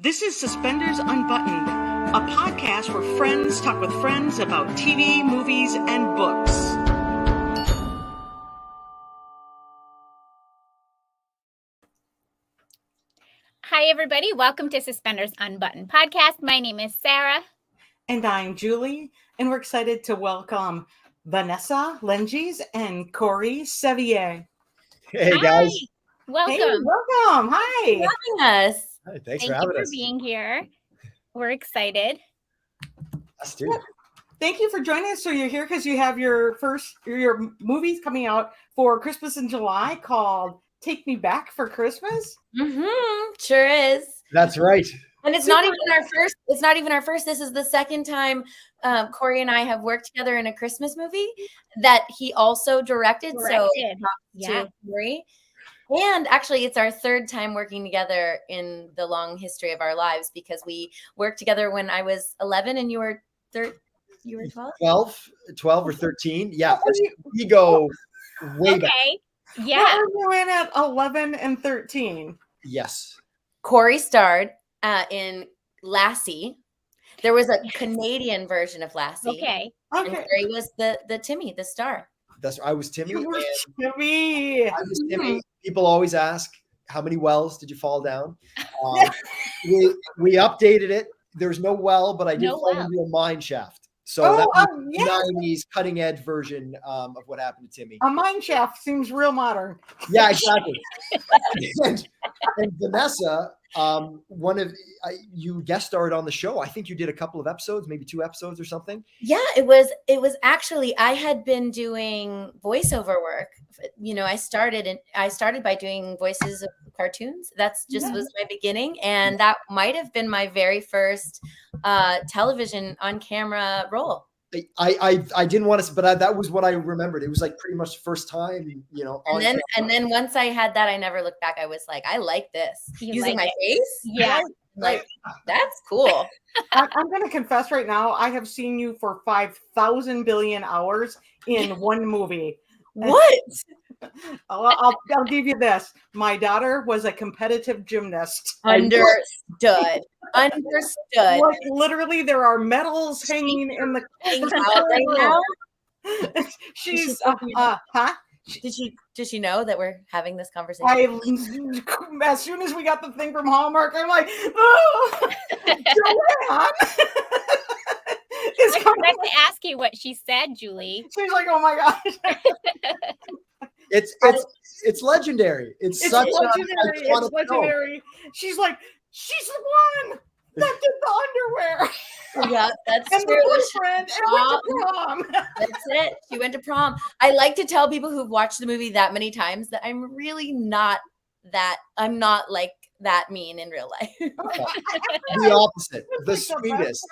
This is Suspenders Unbuttoned, a podcast where friends talk with friends about TV, movies, and books. Hi, everybody. Welcome to Suspenders Unbuttoned podcast. My name is Sarah. And I'm Julie, and we're excited to welcome Vanessa Lengies and Corey Sevier. Hey, guys. Welcome. Hey, welcome. Hi. Thanks for having us. Hi, thanks Thank for you having for us. being here. We're excited. Us too. Thank you for joining us. So you're here because you have your movies coming out for Christmas in July called Take Me Back for Christmas. Sure is. That's right. And it's not even our first. It's not even our first. This is the second time Corey and I have worked together in a Christmas movie that he also directed. Yeah. To Corey. And actually, it's our third time working together in the long history of our lives because we worked together when I was 11 and you were 12. 12 or 13. Yeah. We go way back. Okay. What Yeah. were you in at 11 and 13? Yes. Corey starred in Lassie. There was a Canadian version of Lassie. Okay. And Okay. Corey was the Timmy, the star. I was Timmy. You were and Timmy. I was Timmy. People always ask, how many wells did you fall down? We updated it. There's no well, but I did fall into a mine shaft. So that was the 90s cutting edge version of what happened to Timmy. A mine shaft seems real modern. Yeah, exactly. and Vanessa, you guest starred on the show. I think you did a couple of episodes, maybe 2 episodes or something. Yeah, it was actually, I had been doing voiceover work. You know, I started by doing voices of cartoons. That's just was my beginning. And that might have been my very first television on camera role. I didn't want to, but that was what I remembered. It was like pretty much the first time, you know. And then once I had that, I never looked back. I was like, I like this. Using my face. Yeah. Like, that's cool. I'm going to confess right now, I have seen you for 5,000 billion hours in one movie. What? I'll give you this. My daughter was a competitive gymnast. Understood. Like, literally, there are medals hanging in the out right now. She's Did she know that we're having this conversation? As soon as we got the thing from Hallmark, I'm like, oh, Joanne. I forgot to ask you what she said, Julie. She's like, oh my gosh. It's legendary. It's legendary. It's legendary. She's like, she's the one that did the underwear. Yeah, that's and true. The boyfriend and went to prom. That's it. She went to prom. I like to tell people who've watched the movie that many times that I'm really not that. I'm not like that mean in real life. The opposite. The sweetest.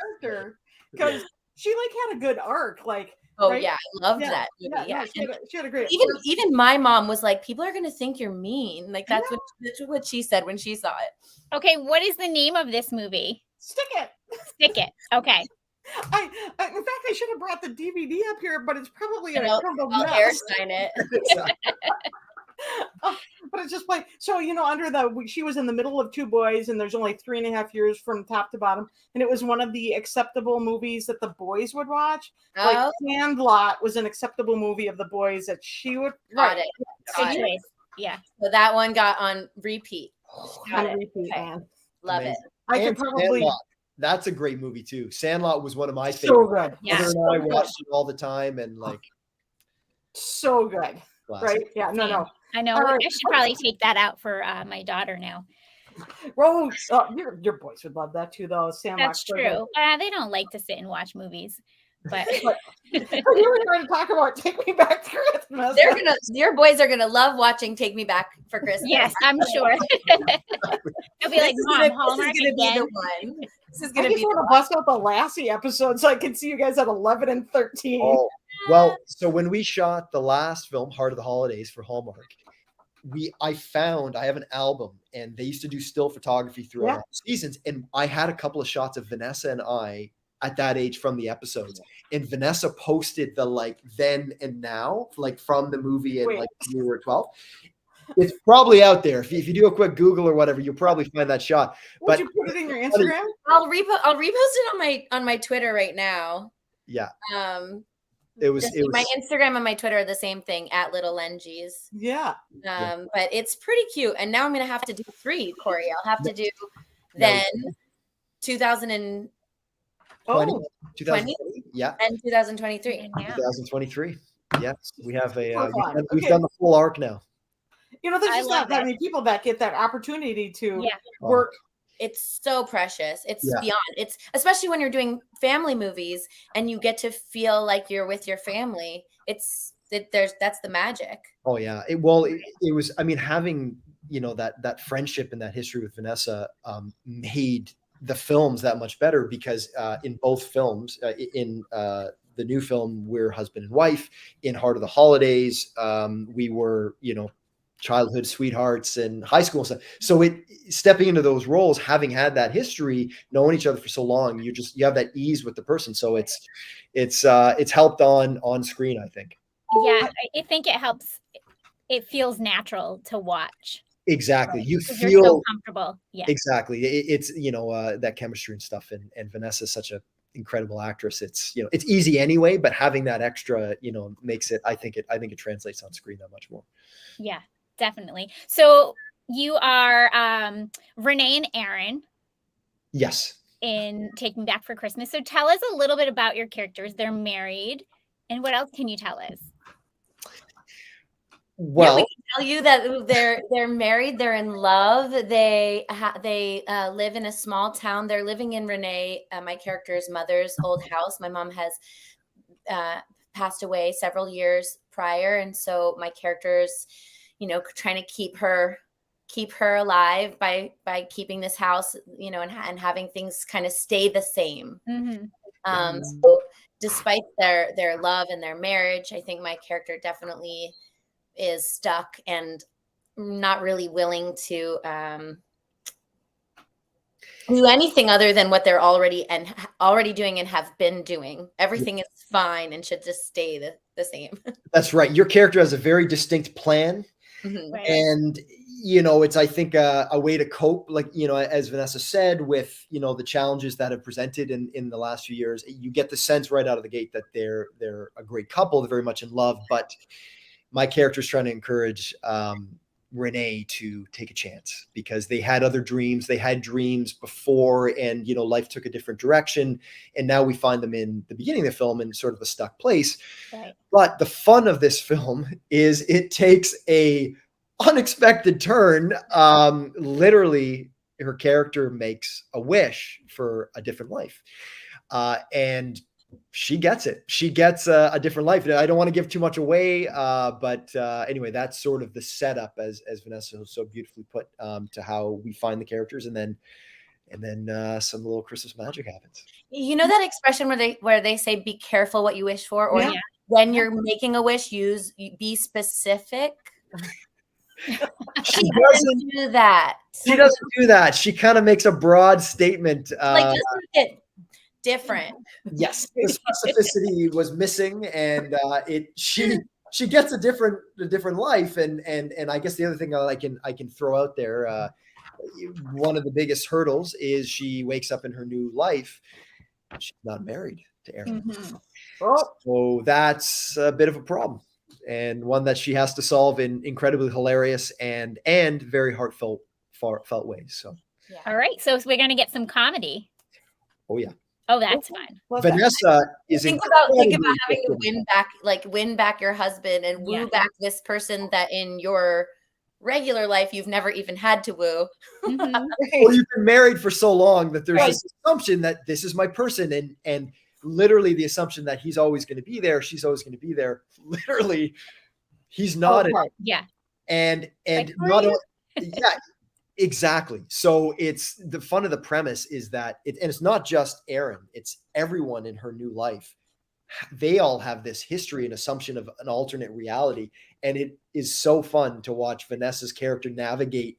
Because she like had a good arc. Like, oh right? Yeah, I loved that movie. Yeah. She had a great. Even my mom was like, people are gonna think you're mean. Like that's what she said when she saw it. Okay, what is the name of this movie? Stick It. Stick It. Okay. In fact, I should have brought the DVD up here, but it's probably I'll hairsign it. But it's just like, so, you know, she was in the middle of 2 boys, and there's only 3.5 years from top to bottom, and it was one of the acceptable movies that the boys would watch. Like Sandlot was an acceptable movie of the boys that she would. Got it. Good choice. Yeah. So that one got on repeat. Man. Love it. I could probably. Sandlot. That's a great movie too. Sandlot was one of my favorites. So good. Yeah. Mother and I watched it all the time, and like, so good. classic. Right? Yeah. No. I know. Right. I should probably take that out for my daughter now. Oh, your boys would love that too, though. Sandlot. That's true. They don't like to sit and watch movies, but you were going to talk about Take Me Back to Christmas. Your boys are gonna love watching Take Me Back for Christmas. yes, I'm sure. They'll be like, Mom, Hallmark This is gonna again. be the one. This is I gonna just be want to bust out the Lassie episode so I can see you guys at 11 and 13. Oh, well, so when we shot the last film, Heart of the Holidays, for Hallmark, I have an album, and they used to do still photography throughout the seasons, and I had a couple of shots of Vanessa and I at that age from the episodes, and Vanessa posted the like then and now, like from the movie, and like we were 12. It's probably out there. If you do a quick Google or whatever, you'll probably find that shot. Would But you put it in your Instagram? I'll repost it on my Twitter right now. yeah, It was my Instagram and my Twitter are the same thing, at Little Lengies. Yeah. But it's pretty cute. And now I'm gonna have to do 3, Corey. I'll have to do then 2020, 2020, yeah, and 2023. 2023. Yes, we have we've Okay. done the full arc now. You know, there's I just love not that it. many people that get that opportunity to Yeah. work. It's so precious. It's Yeah. beyond. It's especially when you're doing family movies and you get to feel like you're with your family. That's the magic. Oh yeah. It was. I mean, having that friendship and that history with Vanessa made the films that much better because in both films, in the new film, we're husband and wife. In Heart of the Holidays, we were childhood sweethearts and high school stuff. So stepping into those roles, having had that history, knowing each other for so long, you have that ease with the person. So it's helped on screen, I think. Yeah, I think it helps. It feels natural to watch. Exactly. You You're feel so comfortable. Yeah. exactly. It's that chemistry and stuff. And Vanessa's such a incredible actress. It's it's easy anyway, but having that extra makes it. I think it translates on screen that much more. Yeah, definitely. So you are Renee and Aaron. Yes. In Taking Back for Christmas. So tell us a little bit about your characters. They're married, and what else can you tell us? Well, we can tell you that they're married. They're in love. They live in a small town. They're living in Renee, my character's mother's old house. My mom has passed away several years prior, and so my character's, trying to keep her alive by keeping this house, and having things kind of stay the same. Mm-hmm. So despite their love and their marriage, I think my character definitely is stuck and not really willing to do anything other than what they're already doing and have been doing. Everything is fine and should just stay the same. That's right. Your character has a very distinct plan. Mm-hmm. Right. And it's, I think, a way to cope, like, as Vanessa said, with, the challenges that have presented in the last few years. You get the sense right out of the gate that they're a great couple. They're very much in love, but my character is trying to encourage Renee to take a chance because they had other dreams. They had dreams before, and life took a different direction. And now we find them in the beginning of the film in sort of a stuck place. Right. But the fun of this film is it takes a unexpected turn. Literally, her character makes a wish for a different life, and she gets it. She gets a different life. I don't want to give too much away, but anyway, that's sort of the setup, as Vanessa so beautifully put, to how we find the characters, and then some little Christmas magic happens. You know that expression where they say, "Be careful what you wish for," or when you're making a wish, be specific. She doesn't do that. She doesn't do that. She kind of makes a broad statement. Like, just make it different. Yes, the specificity was missing, and she gets a different life, and I guess the other thing I can throw out there, one of the biggest hurdles is she wakes up in her new life. She's not married to Aaron, so that's a bit of a problem, and one that she has to solve in incredibly hilarious and very heartfelt ways. So, All right, so we're gonna get some comedy. Oh yeah. Oh, that's fine. Vanessa is think about having to win back your husband and woo back this person that in your regular life you've never even had to woo. Mm-hmm. Well, you've been married for so long that there's this assumption that this is my person, and literally the assumption that he's always going to be there, she's always going to be there. Literally, he's not. Yeah. And not only, exactly. So it's the fun of the premise is that and it's not just Aaron, it's everyone in her new life. They all have this history and assumption of an alternate reality. And it is so fun to watch Vanessa's character navigate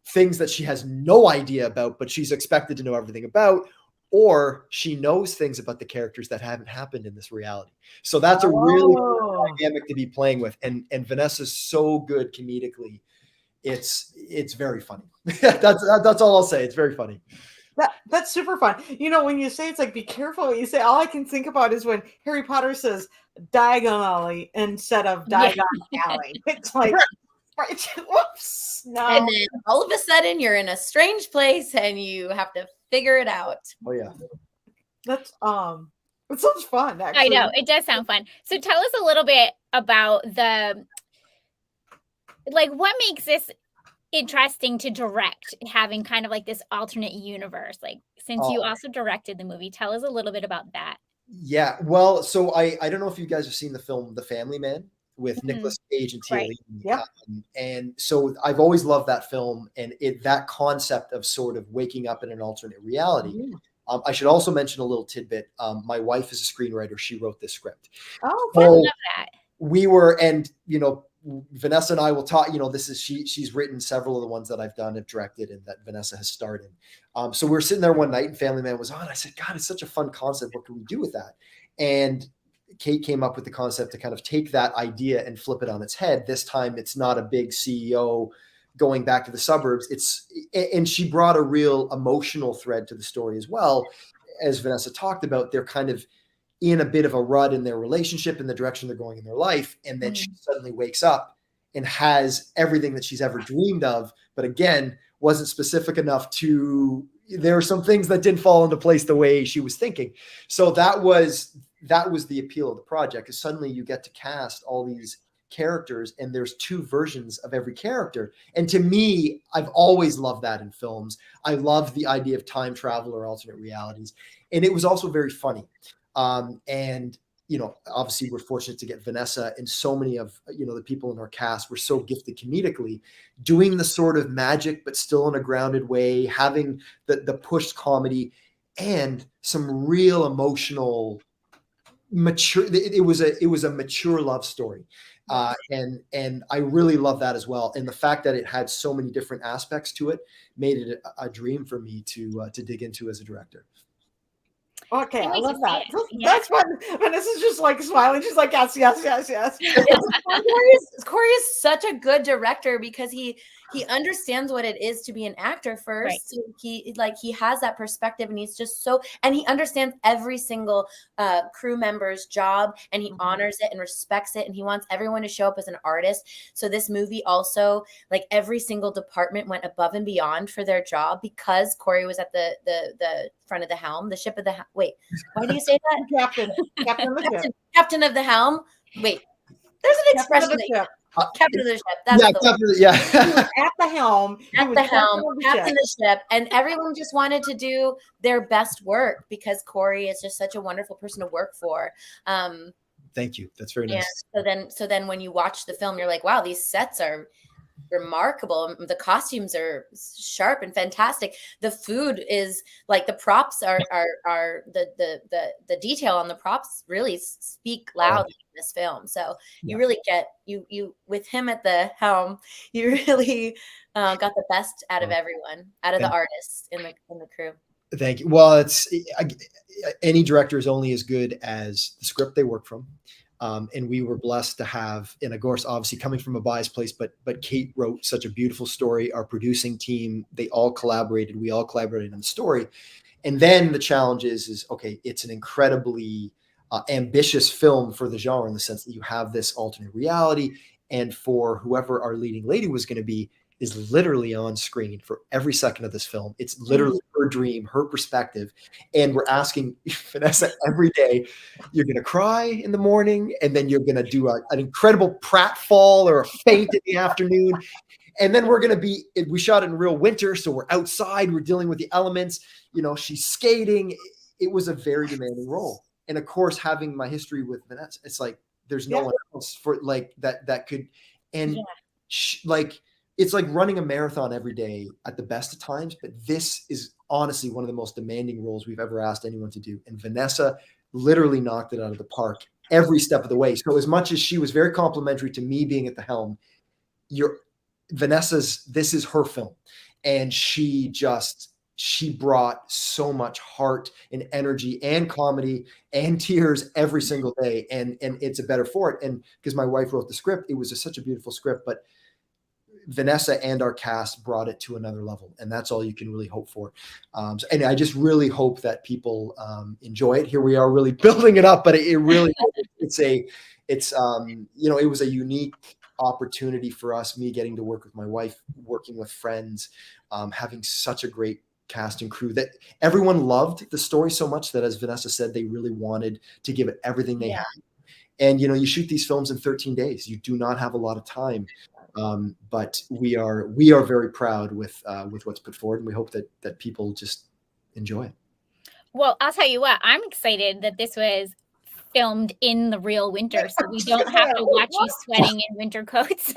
things that she has no idea about, but she's expected to know everything about, or she knows things about the characters that haven't happened in this reality. So that's a really good dynamic to be playing with. And Vanessa's so good comedically it's very funny. That's all I'll say. It's very funny. That's super fun. You know, when you say it's like, be careful what you say, all I can think about is when Harry Potter says diagonally instead of diagonally. It's like, whoops, no. And then all of a sudden you're in a strange place and you have to figure it out. Oh yeah. That's it sounds fun, actually. I know, it does sound fun. So tell us a little bit about what makes this interesting to direct, having kind of like this alternate universe, like since you also directed the movie, tell us a little bit about that. Yeah, well, so I don't know if you guys have seen the film The Family Man with Nicolas Cage and Tia Lee. Yeah. And so I've always loved that film, and that concept of sort of waking up in an alternate reality. I should also mention a little tidbit. My wife is a screenwriter. She wrote this script. Oh, I love that. We were, and Vanessa and I will talk, she's written several of the ones that I've done, have directed, and that Vanessa has starred in. So we were sitting there one night and Family Man was on. I said, God, it's such a fun concept. What can we do with that? And Kate came up with the concept to kind of take that idea and flip it on its head. This time it's not a big CEO going back to the suburbs. And she brought a real emotional thread to the story as well. As Vanessa talked about, they're kind of in a bit of a rut in their relationship and the direction they're going in their life. And then she suddenly wakes up and has everything that she's ever dreamed of. But again, wasn't specific enough there are some things that didn't fall into place the way she was thinking. So that was the appeal of the project, is suddenly you get to cast all these characters and there's two versions of every character. And to me, I've always loved that in films. I love the idea of time travel or alternate realities. And it was also very funny. And, obviously we're fortunate to get Vanessa, and so many of, the people in our cast were so gifted comedically, doing the sort of magic, but still in a grounded way, having the pushed comedy and some real emotional, mature. It was a mature love story. And I really love that as well. And the fact that it had so many different aspects to it made it a dream for me to dig into as a director. Okay, I love that. That's fun. Vanessa's just like smiling. She's like, yes. Corey is such a good director because he understands what it is to be an actor first. Right. So he has that perspective, and he's just and he understands every single crew member's job, and he honors it and respects it, and he wants everyone to show up as an artist. So this movie also, like, every single department went above and beyond for their job because Corey was at the front of the helm, the ship of the wait, why do you say that? Captain of the helm. Wait, there's an expression captain of the ship. That's at the helm. Captain of the ship, and everyone just wanted to do their best work because Corey is just such a wonderful person to work for. Thank you. That's very nice. So then when you watch the film, you're like, wow, these sets are remarkable. The costumes are sharp and fantastic. The food is like, the props are the detail on the props really speak loudly in this film. So you really get you with him at the helm, you really got the best out of everyone, out of the artists in the crew. Thank you. Well, any director is only as good as the script they work from. And we were blessed to have, and of course, obviously coming from a biased place, but Kate wrote such a beautiful story. Our producing team, they all collaborated. We all collaborated on the story. And then the challenge is okay, it's an incredibly ambitious film for the genre, in the sense that you have this alternate reality. And for whoever our leading lady was going to be, is literally on screen for every second of this film. It's literally her dream, her perspective. And we're asking Vanessa every day, you're going to cry in the morning, and then you're going to do an incredible pratfall or a faint in the afternoon. And then we shot it in real winter, so we're outside, we're dealing with the elements, she's skating. It was a very demanding role. And of course, having my history with Vanessa, it's like, there's no one else for like that could, and it's like running a marathon every day at the best of times, but this is honestly one of the most demanding roles we've ever asked anyone to do. And Vanessa literally knocked it out of the park every step of the way. So as much as she was very complimentary to me being at the helm, this is her film. And she brought so much heart and energy and comedy and tears every single day. And it's a better for it. And because my wife wrote the script, it was such a beautiful script, but Vanessa and our cast brought it to another level, and that's all you can really hope for. And I just really hope that people enjoy it. Here we are really building it up, but it really it was a unique opportunity for us, me getting to work with my wife, working with friends, having such a great cast and crew that everyone loved the story so much that, as Vanessa said, they really wanted to give it everything they had. And, you shoot these films in 13 days. You do not have a lot of time. But we are very proud with what's put forward, and we hope that people just enjoy it. Well, I'll tell you what, I'm excited that this was filmed in the real winter, so we don't have to watch you sweating in winter coats.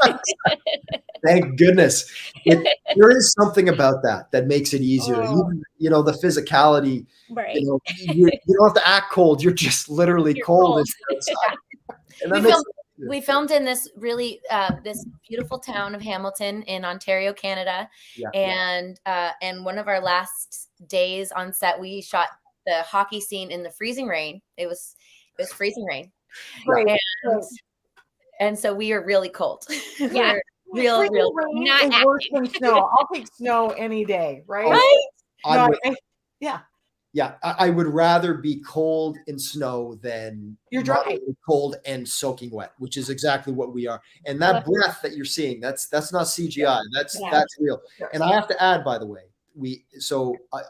Thank goodness. There is something about that makes it easier. Even, the physicality, right. You don't have to act cold. You're just literally cold. And we filmed in this really this beautiful town of Hamilton in Ontario, Canada. And one of our last days on set, we shot the hockey scene in the freezing rain. It was freezing rain. Right. And so we are really cold. Yeah. Real not worse than snow. I'll take snow any day, right? I would rather be cold in snow than you're dry, cold and soaking wet, which is exactly what we are. And that breath that you're seeing, that's not CGI. That's real. And I have to add, by the way,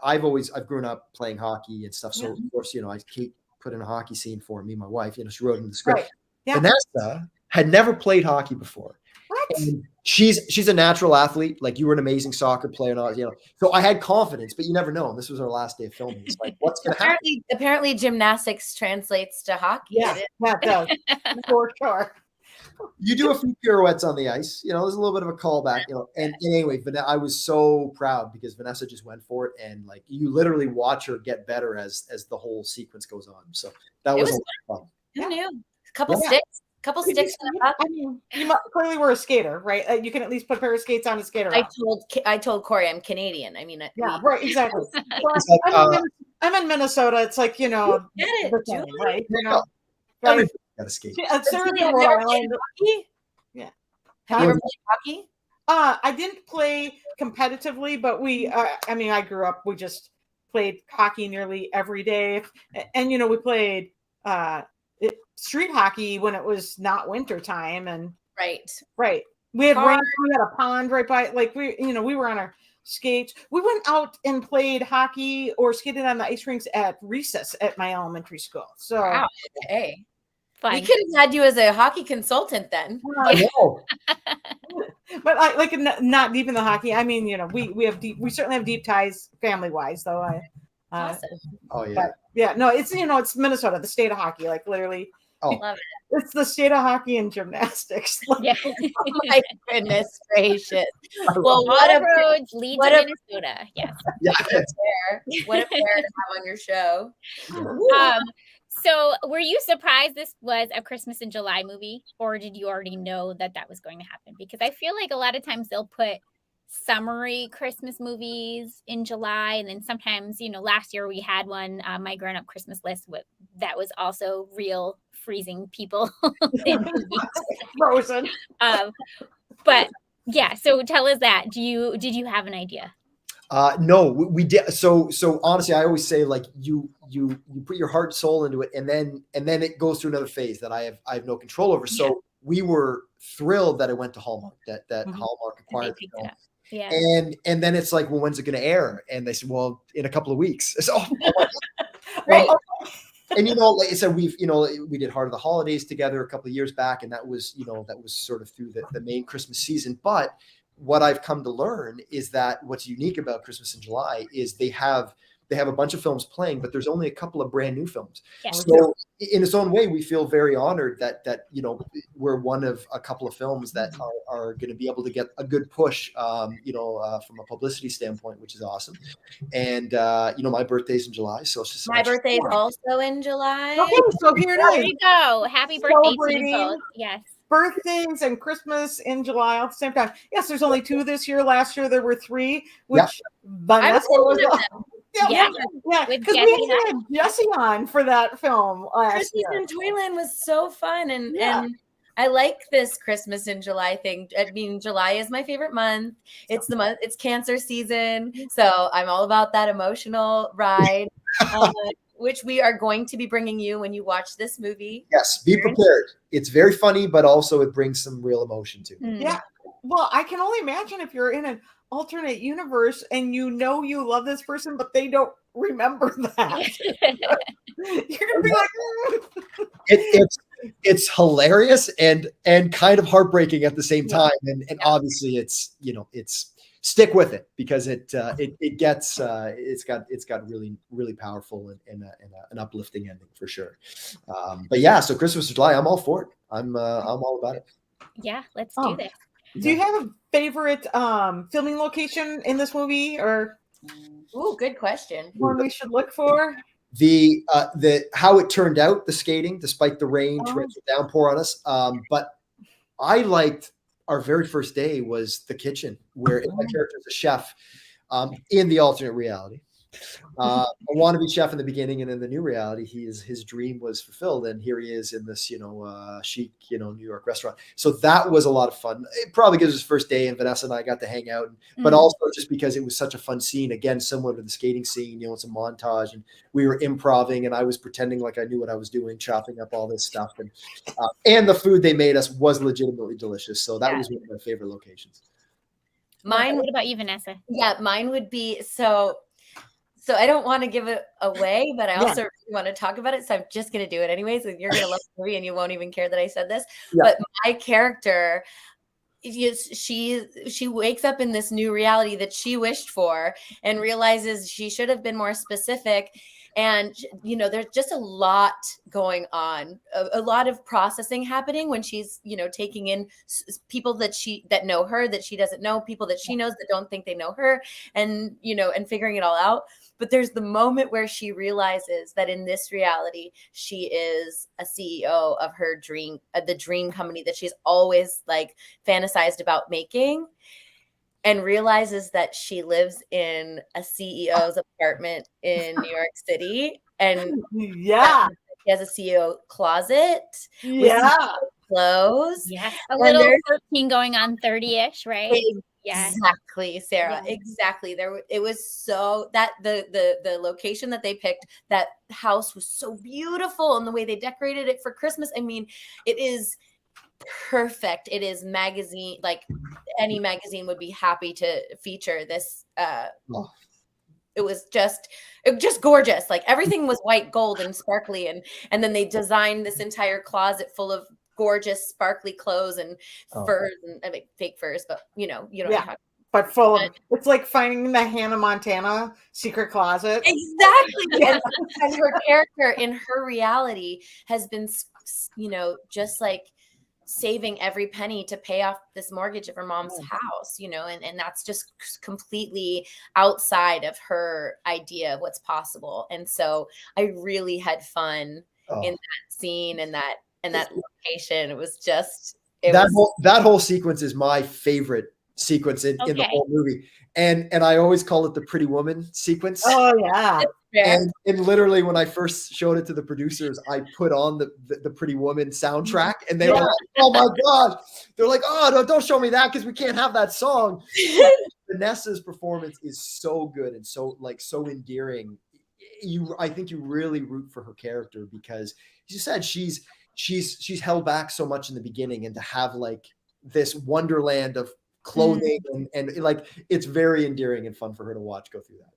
I've grown up playing hockey and stuff. So of course, Kate put in a hockey scene for me, my wife. She wrote in the script. Right. Yeah. Vanessa had never played hockey before. What? And she's a natural athlete. Like, you were an amazing soccer player, and all, So I had confidence, but you never know. And this was our last day of filming. It's like, what's going to happen? Apparently, gymnastics translates to hockey. Yeah, that does for sure. You do a few pirouettes on the ice. There's a little bit of a callback. And anyway, I was so proud because Vanessa just went for it, and like, you literally watch her get better as the whole sequence goes on. So that was a lot of fun. Who knew? A couple sticks. Couple sticks in the puck. I mean, you clearly were a skater, right? You can at least put a pair of skates on a skater. I told Corey I'm Canadian. I mean, right, exactly. I'm in Minnesota. It's like, get it, right? Everybody got to skate. Yeah. Have you ever played hockey? I didn't play competitively, but I grew up. We just played hockey nearly every day, and we played street hockey when it was not winter time, and right. We had rain. We had a pond right by. Like, we were on our skates. We went out and played hockey or skated on the ice rinks at recess at my elementary school. So, wow, okay. Fine. We could have had you as a hockey consultant then. I know. But not deep in the hockey. I mean, we certainly have deep ties family wise, though. Awesome. Oh yeah. But, yeah, no, it's Minnesota, the state of hockey. Like, literally. Oh, love it. It's the state of hockey and gymnastics. Yeah. Oh my goodness gracious. Well, what a roads lead to Minnesota. Yes. Yeah. What a pair to have on your show. So were you surprised this was a Christmas in July movie, or did you already know that was going to happen? Because I feel like a lot of times they'll put summery Christmas movies in July, and then sometimes, last year we had one, my Grown Up Christmas List, that was also real freezing people in frozen. But yeah, so tell us that. Did you have an idea? No, we did. So honestly, I always say, like, you put your heart and soul into it, and then it goes through another phase that I have no control over. So we were thrilled that it went to Hallmark, that Hallmark acquired the film. Yeah. And then it's like, well, when's it going to air? And they said, well, in a couple of weeks. So, right. And like I said, we did Heart of the Holidays together a couple of years back, and that was sort of through the main Christmas season. But what I've come to learn is that what's unique about Christmas in July is they have a bunch of films playing, but there's only a couple of brand new films. Yeah. So in its own way, we feel very honored that we're one of a couple of films that are going to be able to get a good push, from a publicity standpoint, which is awesome. And my birthday's in July, so it's just my birthday is also in July. Okay, so here it is. There you go. Happy birthday to you both. Yes. Birthdays and Christmas in July at the same time. Yes, there's only 2 this year. Last year there were 3, which Vanessa was. Yeah, because we had Jesse on for that film last Christmas year. in Toyland was so fun, and I like this Christmas in July thing. I mean, July is my favorite month. It's the month, it's Cancer season. So I'm all about that emotional ride, which we are going to be bringing you when you watch this movie. Yes, be prepared. It's very funny, but also it brings some real emotion too. Yeah. Well, I can only imagine if you're in an alternate universe and you know you love this person, but they don't remember that. You're gonna be like, it's hilarious and kind of heartbreaking at the same time. And obviously it's stick with it because it's got really powerful and an uplifting ending for sure. But yeah, so Christmas in July, I'm all for it. I'm all about it. Yeah, let's do this. Do you have a favorite filming location in this movie, or good question. one we should look for? The how it turned out, the skating, despite the rain, torrential downpour on us. But I liked our very first day was the kitchen, where my character is a chef in the alternate reality. A wannabe chef in the beginning, and in the new reality, his dream was fulfilled, and here he is in this chic New York restaurant. So that was a lot of fun. It probably gives his first day, and Vanessa and I got to hang out, but also just because it was such a fun scene. Again, similar to the skating scene, it's a montage, and we were improvising, and I was pretending like I knew what I was doing, chopping up all this stuff, and the food they made us was legitimately delicious. So that was one of my favorite locations. Mine. What about you, Vanessa? Yeah, mine would be so I don't want to give it away, but I also want to talk about it. So I'm just going to do it anyways. And you're going to love the movie and you won't even care that I said this. Yeah. But my character, she wakes up in this new reality that she wished for and realizes she should have been more specific. And, there's just a lot going on, a lot of processing happening when she's, taking in people that know her, that she doesn't know, people that she knows that don't think they know her, and, and figuring it all out. But there's the moment where she realizes that in this reality, she is a CEO of her dream, the dream company that she's always fantasized about making, and realizes that she lives in a CEO's apartment in New York City. And she has a CEO closet. With clothes. Yeah. A little 13 going on 30-ish, right? Exactly, Sarah. Yeah. Exactly. It was so that the location that they picked, that house was so beautiful, and the way they decorated it for Christmas. I mean, it is perfect. It is magazine, any magazine would be happy to feature this. It was just gorgeous. Everything was white gold and sparkly, and then they designed this entire closet full of gorgeous sparkly clothes and furs, and fake furs, but you know what I'm talking. But full of, it's like finding the Hannah Montana secret closet. Exactly. And her character in her reality has been, just saving every penny to pay off this mortgage of her mom's house, and that's just completely outside of her idea of what's possible. And so I really had fun in that scene and that location. It was just that whole sequence is my favorite sequence in the whole movie. And I always call it the Pretty Woman sequence. Oh yeah. And literally when I first showed it to the producers, I put on the Pretty Woman soundtrack, and they were like, oh my God. They're like, oh, no, don't show me that because we can't have that song. Vanessa's performance is so good and so endearing. I think you really root for her character because you said she's held back so much in the beginning, and to have this wonderland of clothing and it's very endearing and fun for her to watch go through that.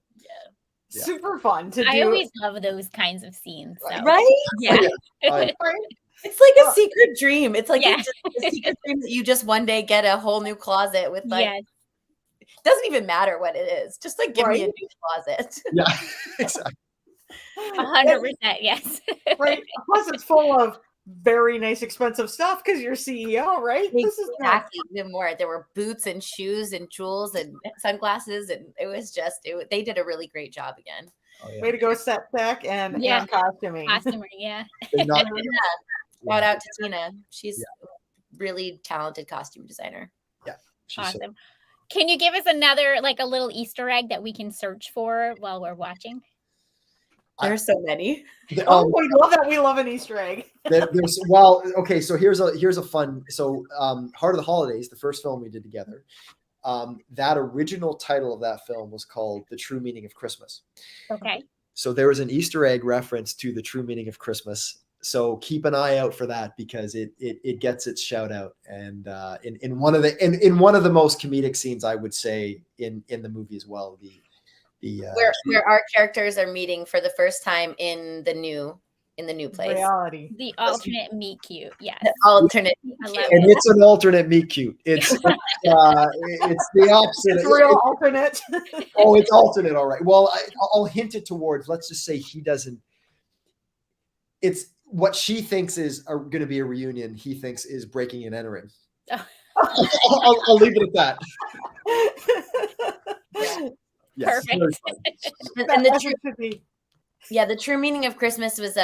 Yeah. Super fun to do. I always love those kinds of scenes. So. Right? Yeah. It's like a secret dream. It's like a secret dream that you just one day get a whole new closet with it doesn't even matter what it is. Just give me a new closet. Yeah, exactly. 100%, yes. Right. Plus it's full of very nice expensive stuff because you're CEO, right? Exactly. There were boots and shoes and jewels and sunglasses, and it was they did a really great job again. Way to go, set tech and costuming. Yeah. Shout out to Tina. She's a really talented costume designer. Yeah. Awesome. Can you give us another a little Easter egg that we can search for while we're watching? There are so many. Oh, we love that. We love an Easter egg. Okay, so here's a fun. So Heart of the Holidays, the first film we did together, that original title of that film was called The True Meaning of Christmas. Okay. So there was an Easter egg reference to The True Meaning of Christmas. So keep an eye out for that, because it gets its shout out, and in one of the most comedic scenes, I would say, in the movie as well. Where our characters are meeting for the first time in the new place. Reality. The alternate meet cute. Yes. The alternate. I love And it. it's an alternate meet cute. It's the opposite. It's a real alternate. Oh, it's alternate. All right. Well, I'll hint it towards, let's just say he doesn't. It's what she thinks is going to be a reunion. He thinks is breaking and entering. Oh. I'll leave it at that. Yes, Perfect. And the true meaning of Christmas was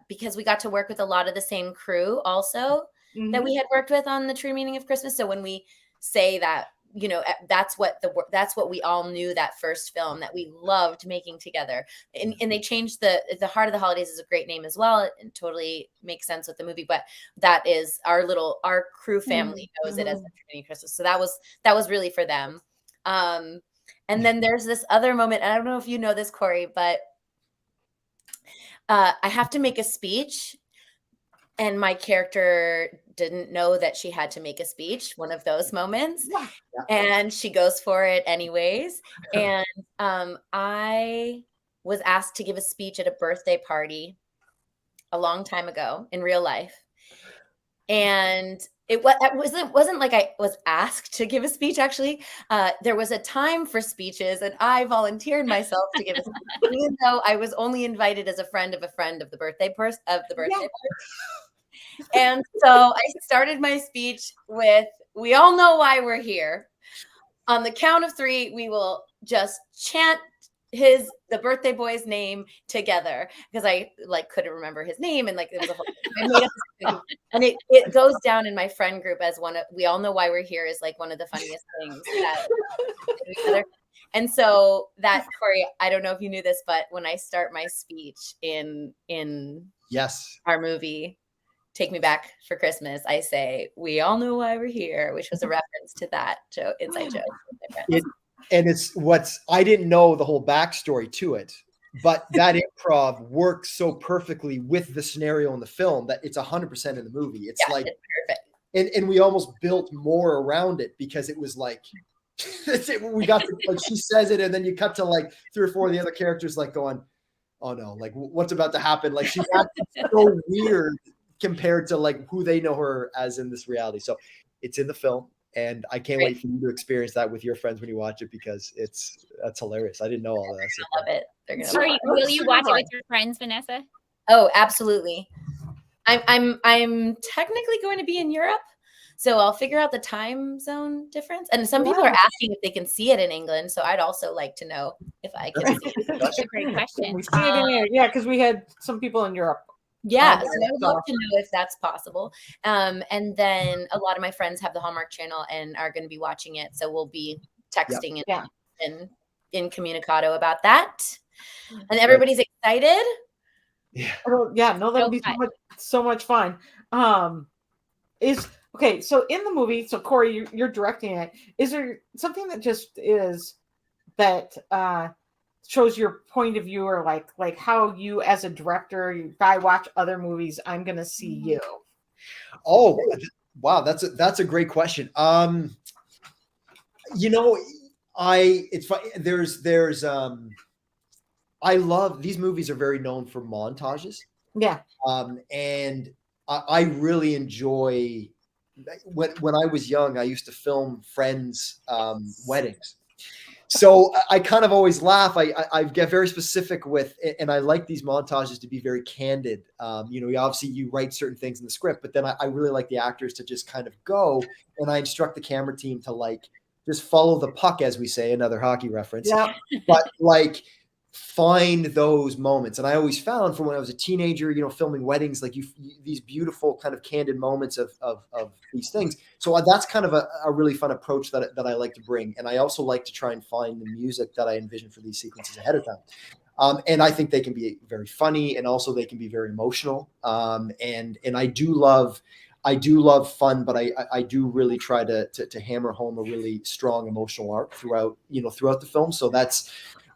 because we got to work with a lot of the same crew also that we had worked with on the True Meaning of Christmas. So when we say that, that's what we all knew that first film that we loved making together. And they changed the Heart of the Holidays is a great name as well. It totally makes sense with the movie, but that is our crew family knows it as the True Meaning of Christmas. So that was really for them. And then there's this other moment. I don't know if you know this, Corey, but I have to make a speech, and my character didn't know that she had to make a speech, one of those moments. Yeah. And she goes for it anyways. And I was asked to give a speech at a birthday party a long time ago in real life. And it wasn't like I was asked to give a speech. Actually, there was a time for speeches, and I volunteered myself to give a speech, even though I was only invited as a friend of the birthday person. And so I started my speech with, "We all know why we're here. On the count of 3, we will just chant the birthday boy's name together," because I couldn't remember his name, and it was a whole and it goes down in my friend group as we all know why we're here is one of the funniest things that together. And so that, Corey, I don't know if you knew this, but when I start my speech in yes our movie Take Me Back for Christmas, I say, "We all know why we're here," which was a reference to that inside joke with my friends. And I didn't know the whole backstory to it, but that improv works so perfectly with the scenario in the film that it's 100% in the movie. It's it's perfect. And we almost built more around it, because it was we got to, she says it, and then you cut to 3 or 4 of the other characters going, "Oh no, what's about to happen?" She's acting so weird compared to who they know her as in this reality. So it's in the film. And I can't wait for you to experience that with your friends when you watch it, because that's hilarious. I didn't know all that. I love it. They're gonna will you watch it with your friends, Vanessa? Oh, absolutely. I'm technically going to be in Europe, so I'll figure out the time zone difference. And some people are asking if they can see it in England, so I'd also like to know if I can see it. That's a great question. We see it in because we had some people in Europe. Yeah, so I would love to know if that's possible. And then a lot of my friends have the Hallmark channel and are going to be watching it, so we'll be texting and incommunicado about that. And everybody's excited. Yeah. No, that'll be so much fun. So in the movie, so Corey, you're directing it. Is there something that just is that shows your point of view, or like how you as a director, if I watch other movies, I'm gonna see you? Oh wow, that's a great question. It's funny. There's I love these movies, are very known for montages. Yeah. And I really enjoy when I was young, I used to film friends' weddings. So I kind of always laugh. I get very specific with, and I like these montages to be very candid. Obviously you write certain things in the script, but then I really like the actors to just kind of go, and I instruct the camera team to just follow the puck, as we say, another hockey reference. Yeah. But find those moments. And I always found, from when I was a teenager, filming weddings, these beautiful kind of candid moments of these things. So that's kind of a really fun approach that I like to bring. And I also like to try and find the music that I envision for these sequences ahead of time. And I think they can be very funny, and also they can be very emotional. And I do love fun, but I do really try to hammer home a really strong emotional arc throughout the film. So that's,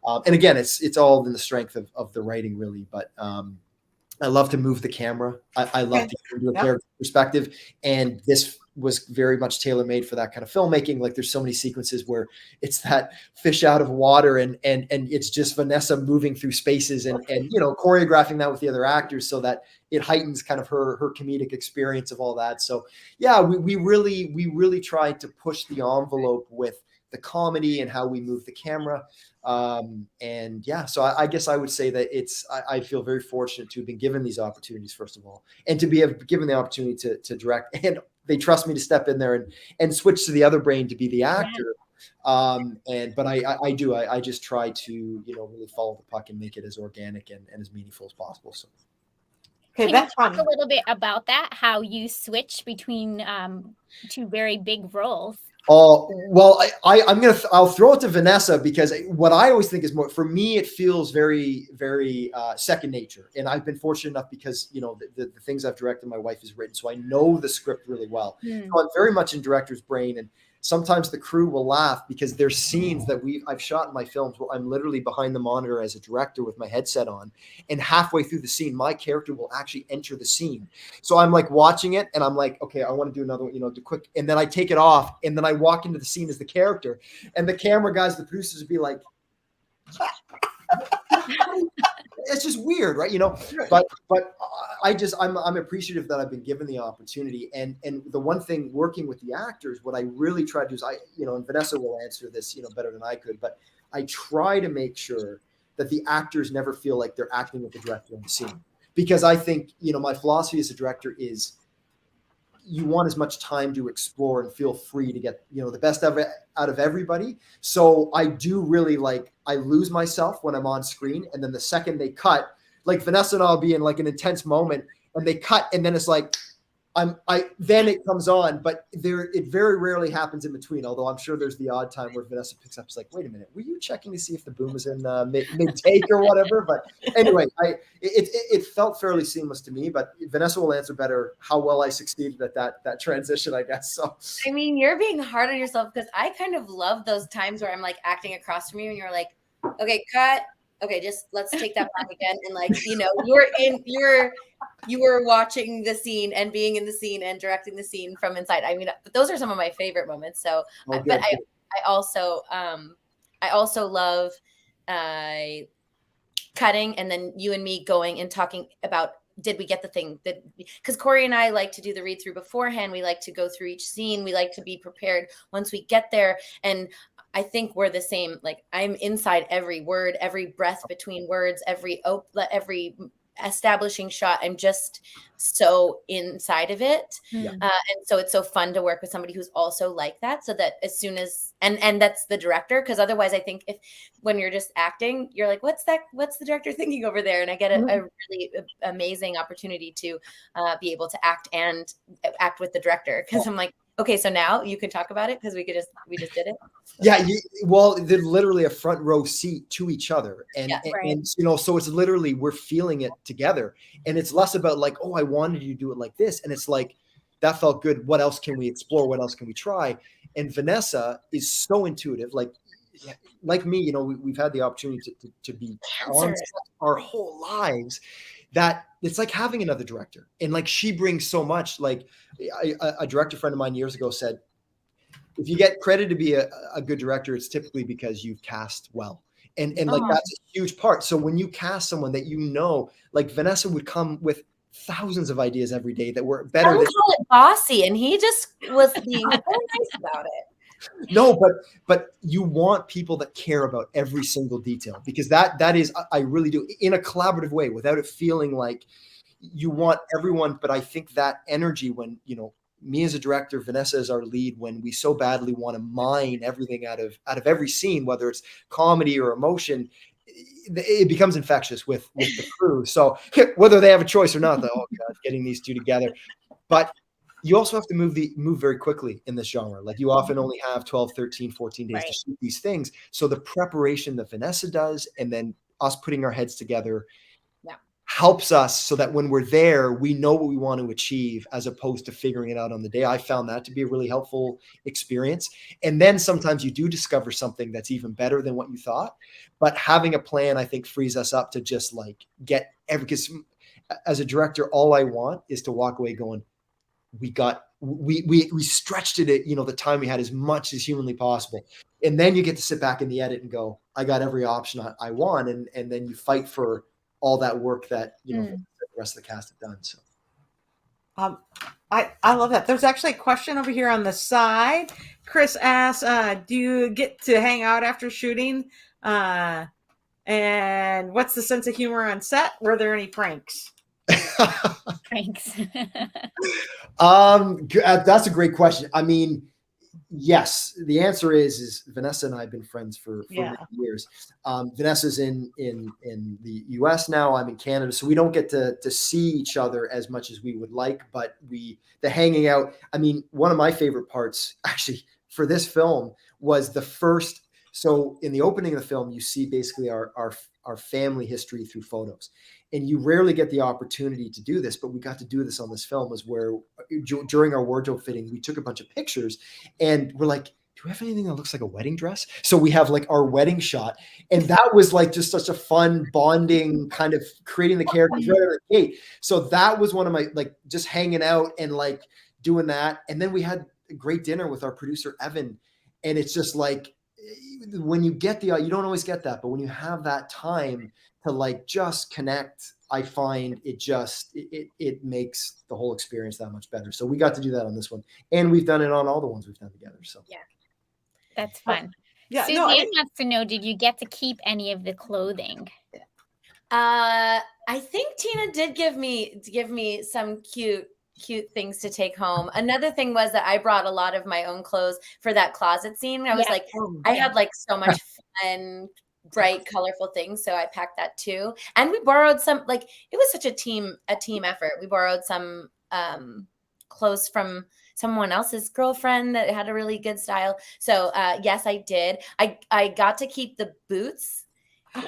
and again, it's all in the strength of the writing, really. But I love to move the camera. I love to do a character perspective, and this was very much tailor-made for that kind of filmmaking. Like, there's so many sequences where it's that fish out of water, and it's just Vanessa moving through spaces and choreographing that with the other actors so that it heightens kind of her comedic experience of all that. So yeah, we really tried to push the envelope with the comedy and how we move the camera. And yeah, so I guess I would say that I feel very fortunate to have been given these opportunities, first of all, and to be given the opportunity to direct, and they trust me to step in there and switch to the other brain to be the actor. But I just try to, really follow the puck and make it as organic and as meaningful as possible. So. Okay, that's fun. Talk a little bit about that, how you switch between two very big roles. Oh, well, I'll throw it to Vanessa, because what I always think is more, for me, it feels very, very second nature. And I've been fortunate enough because, the things I've directed, my wife has written, so I know the script really well. So I'm very much in director's brain, and sometimes the crew will laugh because there's scenes that I've shot in my films where I'm literally behind the monitor as a director with my headset on, and halfway through the scene, my character will actually enter the scene. So I'm like watching it, and I'm like, okay, I want to do another one, do quick, and then I take it off, and then I walk into the scene as the character, and the camera guys, the producers would be like, it's just weird, right? But I'm appreciative that I've been given the opportunity. And the one thing, working with the actors, what I really try to do is and Vanessa will answer this, better than I could, but I try to make sure that the actors never feel like they're acting with the director on the scene. Because I think, my philosophy as a director is, you want as much time to explore and feel free to get, the best out of everybody. So I do really I lose myself when I'm on screen. And then the second they cut, like Vanessa and I'll be in like an intense moment, and they cut, and then it's like, then it comes on, but it very rarely happens in between. Although I'm sure there's the odd time where Vanessa picks up, it's like, wait a minute, were you checking to see if the boom was in mid take or whatever? But anyway, it felt fairly seamless to me. But Vanessa will answer better how well I succeeded at that transition, I guess. So I mean, you're being hard on yourself, because I kind of love those times where I'm like acting across from you, and you're like, okay, cut. Okay, just let's take that back again. And you were watching the scene and being in the scene and directing the scene from inside. I mean, but those are some of my favorite moments. So, but I also love cutting, and then you and me going and talking about, did we get the thing that, because Corey and I like to do the read through beforehand. We like to go through each scene. We like to be prepared once we get there. And I think we're the same. Like, I'm inside every word, every breath between words, every establishing shot. I'm just so inside of it. And so it's so fun to work with somebody who's also like that, so that as soon as, and that's the director, because otherwise I think when you're just acting, you're like, what's the director thinking over there? And I get a really amazing opportunity to be able to act with the director, because I'm like, okay, so now you can talk about it, because we just did it. Yeah, they're literally a front row seat to each other, and so it's literally, we're feeling it together, and it's less about like, oh, I wanted you to do it like this, and it's like, that felt good. What else can we explore? What else can we try? And Vanessa is so intuitive, like me. We've had the opportunity to be on our whole lives, that it's like having another director, and like, she brings so much. Like, a director friend of mine years ago said, if you get credit to be a good director, it's typically because you've cast well. And like, that's a huge part. So when you cast someone that, like Vanessa would come with thousands of ideas every day that were better. Don't call it bossy, and he just was being very nice about it. No, but you want people that care about every single detail, because that is, I really do, in a collaborative way, without it feeling like you want everyone. But I think that energy, when, me as a director, Vanessa as our lead, when we so badly want to mine everything out of every scene, whether it's comedy or emotion, it becomes infectious with the crew. So whether they have a choice or not, oh God, getting these two together. But you also have to move very quickly in this genre. Like, you often only have 12, 13, 14 days to shoot these things. So the preparation that Vanessa does, and then us putting our heads together Yeah. helps us so that when we're there, we know what we want to achieve as opposed to figuring it out on the day. I found that to be a really helpful experience. And then sometimes you do discover something that's even better than what you thought. But having a plan, I think, frees us up to just like because as a director, all I want is to walk away going, we stretched it, the time we had as much as humanly possible. And then you get to sit back in the edit and go, I got every option I want. And then you fight for all that work that, the rest of the cast have done. So. I love that. There's actually a question over here on the side. Chris asks, do you get to hang out after shooting? And what's the sense of humor on set? Were there any pranks? Pranks. That's a great question. I mean, yes, the answer is Vanessa and I have been friends for many years. Vanessa's in the US now. I'm in Canada, so we don't get to see each other as much as we would like, but the hanging out. I mean, one of my favorite parts actually for this film was the first. So in the opening of the film, you see basically our family history through photos. And you rarely get the opportunity to do this, but we got to do this on this film, is where during our wardrobe fitting, we took a bunch of pictures and we're like, do we have anything that looks like a wedding dress? So we have like our wedding shot. And that was like just such a fun bonding kind of creating the characters right out of the gate. So that was one of my, like, just hanging out and like doing that. And then we had a great dinner with our producer, Evan. And it's just like, when you get you don't always get that, but when you have that time to like just connect, I find it makes the whole experience that much better. So we got to do that on this one, and we've done it on all the ones we've done together. So yeah, that's fun. Yeah, Suzanne wants to know, did you get to keep any of the clothing? I think Tina did give me some cute things to take home. Another thing was that I brought a lot of my own clothes for that closet scene. I was like, I had like so much fun, bright, colorful things. So I packed that too. And we borrowed some, like, it was such a team effort. We borrowed some clothes from someone else's girlfriend that had a really good style. So yes, I did. I got to keep the boots. You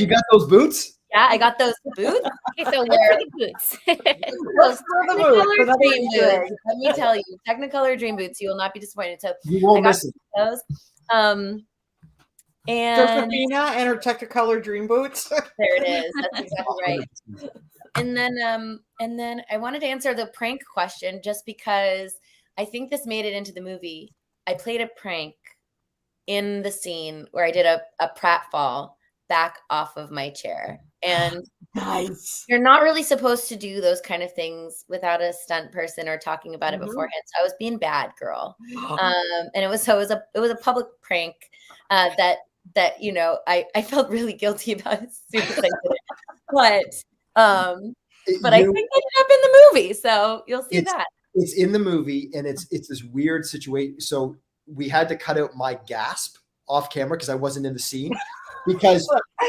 got those boots? Yeah, I got those boots. Okay, so what's the boots? Those Technicolor dream boots. Let me tell you, Technicolor dream boots. You will not be disappointed. So you won't miss it. Those. And Josephina and her Technicolor dream boots. There it is. That's exactly right. And then I wanted to answer the prank question just because I think this made it into the movie. I played a prank in the scene where I did a pratfall back off of my chair. And nice. You're not really supposed to do those kind of things without a stunt person or talking about it beforehand. So I was being bad girl. And it was a public prank that I felt really guilty about as soon as I did it. But I think it ended up in the movie. So you'll see that. It's in the movie, and it's this weird situation. So we had to cut out my gasp off camera because I wasn't in the scene. Because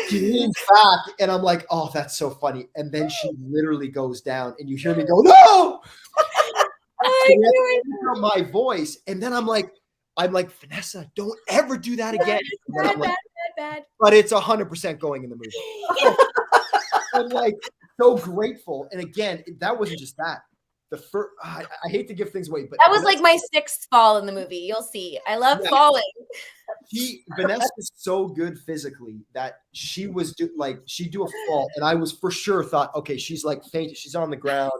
she leans back and I'm like, oh, that's so funny. And then she literally goes down and you hear me go, no! My voice. And then I'm like, Vanessa, don't ever do that again. Bad. But it's 100% going in the movie. I'm like so grateful. And again, that wasn't just that. The first, I hate to give things away, but that was like my 6th fall in the movie. You'll see. I love falling. Vanessa is so good physically that she was she'd do a fall, and I was for sure thought, okay, she's like fainted, she's on the ground,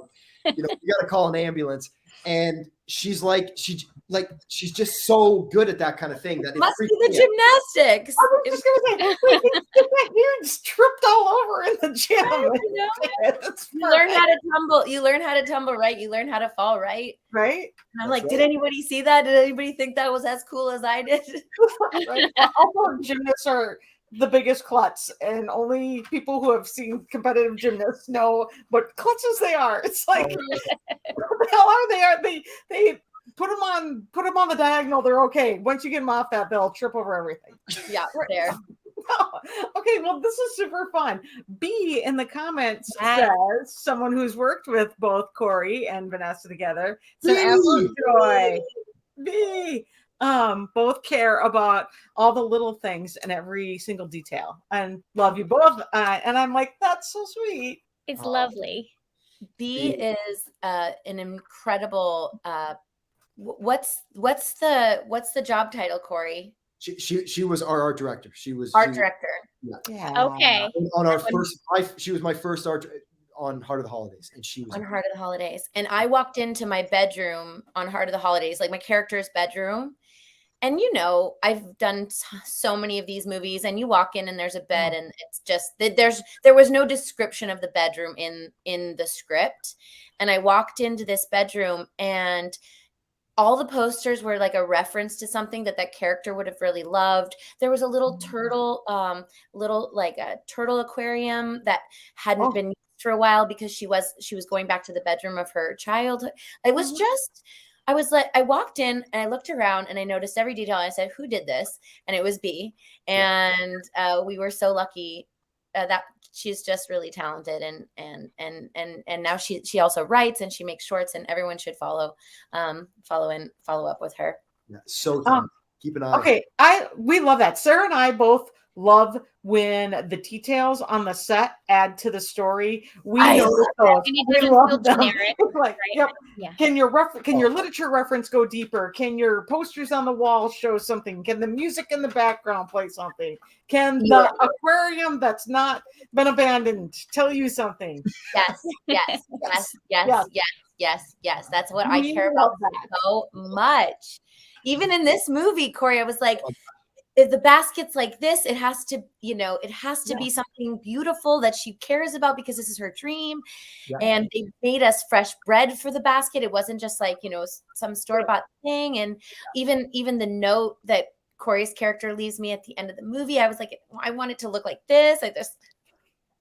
you got to call an ambulance, and she's just so good at that kind of thing that must be the gymnastics. I was just gonna say, you just tripped all over in the gym. You learn how to tumble. You learn how to tumble right. You learn how to fall right. Right. And I'm like, did anybody see that? Did anybody think that was as cool as I did? Right. Also, gymnasts are the biggest klutz, and only people who have seen competitive gymnasts know what klutzes they are. It's like, what the hell are they? They put them on the diagonal. They're okay. Once you get them off that, they'll trip over everything. Yeah, there. Okay, well, this is super fun. B in the comments says someone who's worked with both Corey and Vanessa together. It's an absolute joy. B. both care about all the little things and every single detail, and love you both. And I'm like, that's so sweet. It's lovely. B is an incredible. What's the job title, Corey? She was our art director. She was art director. Yeah. Okay. On our first, she was my first art on Heart of the Holidays, and she was on Heart of the Holidays. And I walked into my bedroom on Heart of the Holidays, like my character's bedroom. And I've done so many of these movies, and you walk in and there's a bed, and it's just there was no description of the bedroom in the script. And I walked into this bedroom, and all the posters were like a reference to something that character would have really loved. There was a little turtle, like a turtle aquarium that hadn't been used for a while because she was going back to the bedroom of her childhood. It was just, I was like, I walked in and I looked around and I noticed every detail. And I said, "Who did this?" And it was B. And we were so lucky that she's just really talented, and now she also writes and she makes shorts, and everyone should follow up with her. Yeah, so keep an eye. Okay, we love that. Sarah and I both love when the details on the set add to the story. We love them. Like, right? Yep. Yeah. Can your literature reference go deeper? Can your posters on the wall show something? Can the music in the background play something? Can the aquarium that's not been abandoned tell you something? Yes. That's what I care about so much. Even in this movie, Corey, I was like, if the basket's like this, it has to be something beautiful that she cares about because this is her dream. Yeah. And they made us fresh bread for the basket. It wasn't just like, some store-bought thing. And even the note that Corey's character leaves me at the end of the movie, I was like, I want it to look like this.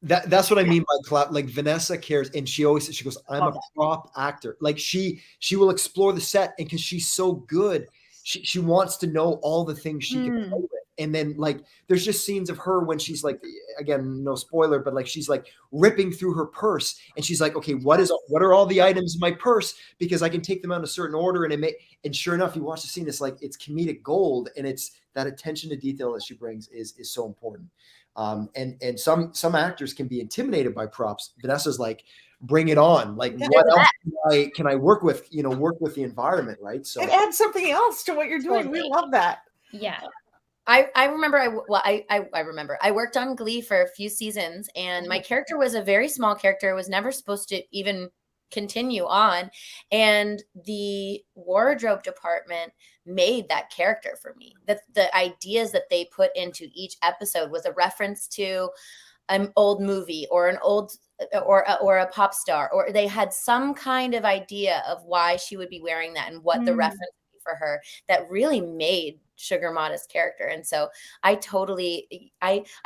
That's what I mean by collab. Like Vanessa cares, and she goes, "I'm a prop actor." Like she will explore the set, and because she's so good, she wants to know all the things she can play with. And then like there's just scenes of her when she's like, again, no spoiler, but like she's like ripping through her purse, and she's like, "Okay, what are all the items in my purse? Because I can take them out in a certain order." And sure enough, you watch the scene, it's like it's comedic gold, and it's that attention to detail that she brings is so important. And some actors can be intimidated by props. Vanessa's like, bring it on. Like, what else can I work with? Work with the environment, right? So it adds something else to what you're doing. We love that. Yeah. I remember I remember I worked on Glee for a few seasons, and my character was a very small character. It was never supposed to even continue on, and the wardrobe department made that character for me. The ideas that they put into each episode was a reference to an old movie or an old or a pop star, or they had some kind of idea of why she would be wearing that and what the reference would be for her that really made Sugar Mata's character. And so I